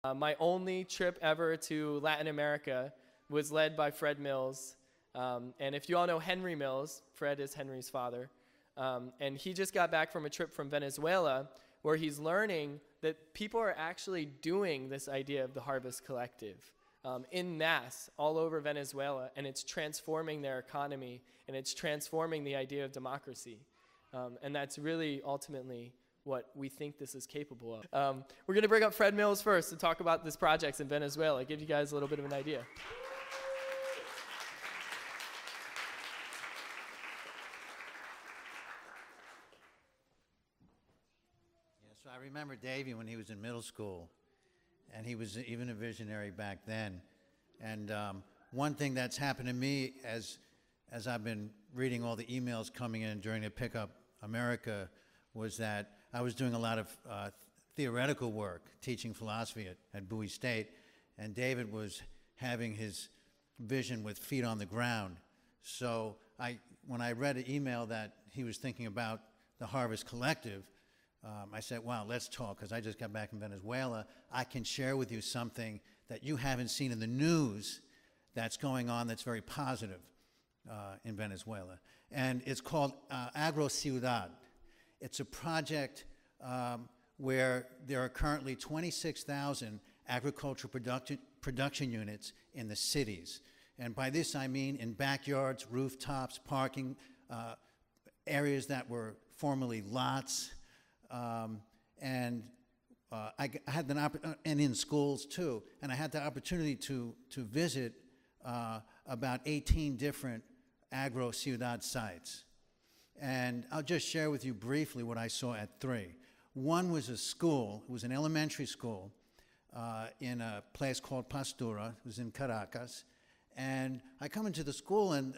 My only trip ever to Latin America was led by Fred Mills. And if you all know Henry Mills, Fred is Henry's father. And he just got back from a trip from Venezuela where he's learning that people are actually doing this idea of the Harvest Collective in mass all over Venezuela, and it's transforming their economy, and it's transforming the idea of democracy. And that's really ultimately what we think this is capable of. We're going to bring up Fred Mills first to talk about this project in Venezuela, give you guys a little bit of an idea. So I remember Davey when he was in middle school, and he was even a visionary back then. And one thing that's happened to me as I've been reading all the emails coming in during the Pick Up America was that I was doing a lot of theoretical work, teaching philosophy at Bowie State, and David was having his vision with feet on the ground. So when I read an email that he was thinking about the Harvest Collective, I said, wow, let's talk, because I just got back from Venezuela. I can share with you something that you haven't seen in the news that's going on that's very positive in Venezuela. And it's called agro-ciudad. It's a project where there are currently 26,000 agricultural production units in the cities. And by this I mean in backyards, rooftops, parking, areas that were formerly lots, and in schools too. And I had the opportunity to visit about 18 different agro-ciudad sites. And I'll just share with you briefly what I saw at 3. One was a school, it was an elementary school in a place called Pastura, it was in Caracas. And I come into the school, and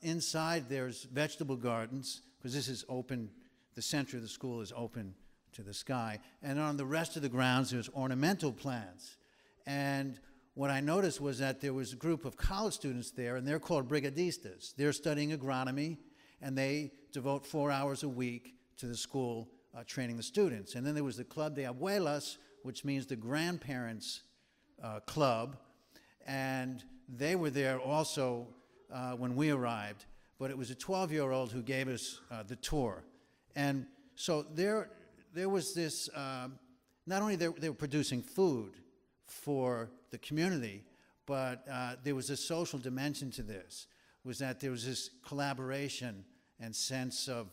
inside there's vegetable gardens, because this is open, the center of the school is open to the sky. And on the rest of the grounds, there's ornamental plants. And what I noticed was that there was a group of college students there, and they're called brigadistas. They're studying agronomy, and they devote 4 hours a week to the school training the students. And then there was the Club de Abuelas, which means the grandparents club, and they were there also when we arrived, but it was a 12-year-old who gave us the tour. And so there was this, not only they were producing food for the community, but there was a social dimension to this, was that there was this collaboration and sense of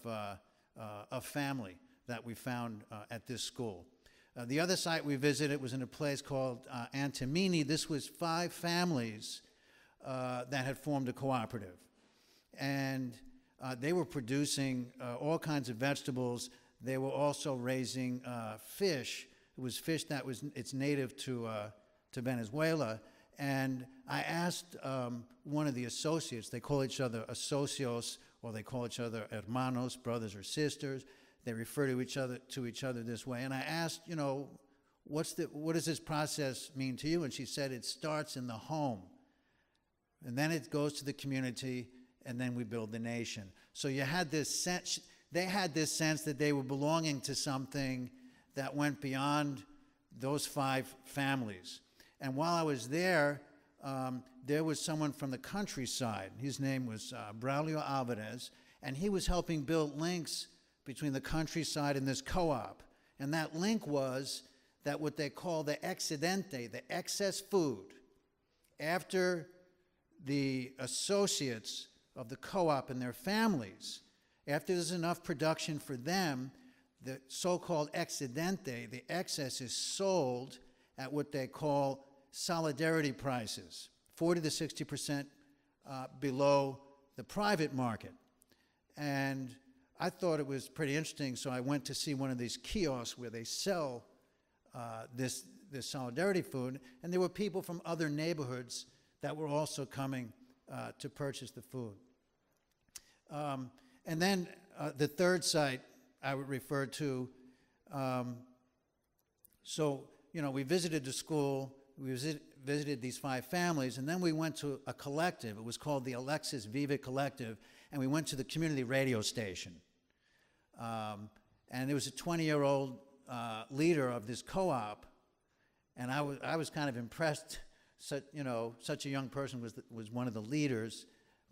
family that we found at this school. The other site we visited was in a place called Antimini. This was 5 families that had formed a cooperative. And they were producing all kinds of vegetables. They were also raising fish. It was fish that it's native to Venezuela. And I asked one of the associates, they call each other asocios, or they call each other hermanos, brothers or sisters. They refer to each other this way. And I asked, you know, what does this process mean to you? And she said, it starts in the home. And then it goes to the community, and then we build the nation. So you had this sense, they had this sense that they were belonging to something that went beyond those 5 families. And while I was there, there was someone from the countryside. His name was Braulio Alvarez, and he was helping build links between the countryside and this co-op. And that link was that what they call the excedente, the excess food, after the associates of the co-op and their families, after there's enough production for them, the so-called excedente, the excess, is sold at what they call solidarity prices, 40 to 60% below the private market. And I thought it was pretty interesting, so I went to see one of these kiosks where they sell this solidarity food, and there were people from other neighborhoods that were also coming to purchase the food. And then the third site I would refer to, so, you know, we visited the school, we visited these 5 families, and then we went to a collective. It was called the Alexis Viva Collective, and we went to the community radio station. And there was a 20-year-old leader of this co-op, And I was kind of impressed. Such a young person was one of the leaders,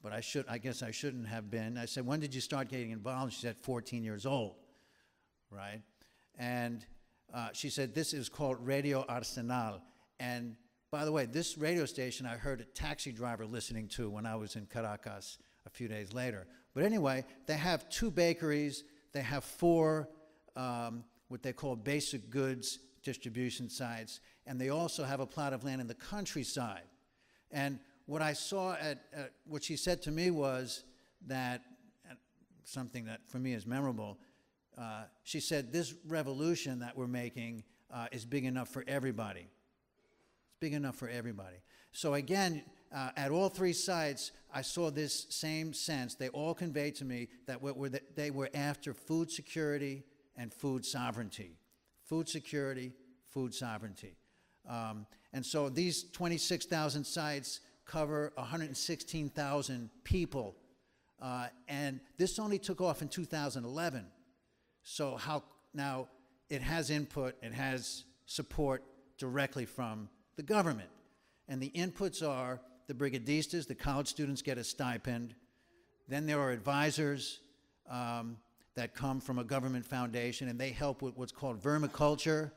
but I guess I shouldn't have been. I said, when did you start getting involved? She said, 14 years old, right? And she said, this is called Radio Arsenal. And by the way, this radio station I heard a taxi driver listening to when I was in Caracas a few days later. But anyway, they have 2 bakeries. They have 4 what they call basic goods distribution sites. And they also have a plot of land in the countryside. And what I saw what she said to me was that, something that for me is memorable, she said, this revolution that we're making is big enough for everybody. It's big enough for everybody. So again, at all 3 sites, I saw this same sense. They all conveyed to me that they were after food security and food sovereignty. Food security, food sovereignty. And so these 26,000 sites cover 116,000 people. And this only took off in 2011. So now it has input, it has support directly from the government. And the inputs are the brigadistas, the college students get a stipend. Then there are advisors that come from a government foundation, and they help with what's called vermiculture,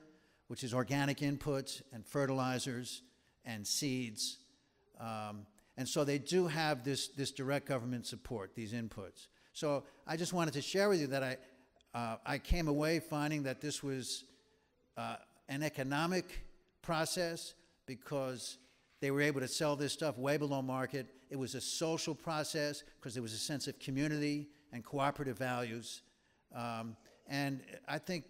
which is organic inputs and fertilizers and seeds. And so they do have this direct government support, these inputs. So I just wanted to share with you that I came away finding that this was an economic process because they were able to sell this stuff way below market. It was a social process because there was a sense of community and cooperative values. And I think,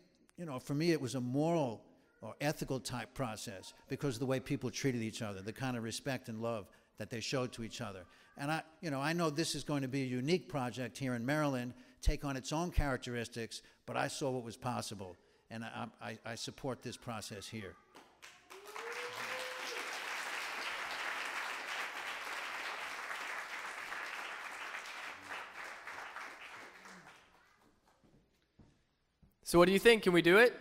for me, it was a moral or ethical type process because of the way people treated each other, the kind of respect and love that they showed to each other. And I know this is going to be a unique project here in Maryland, take on its own characteristics, but I saw what was possible, and I support this process here. So what do you think? Can we do it?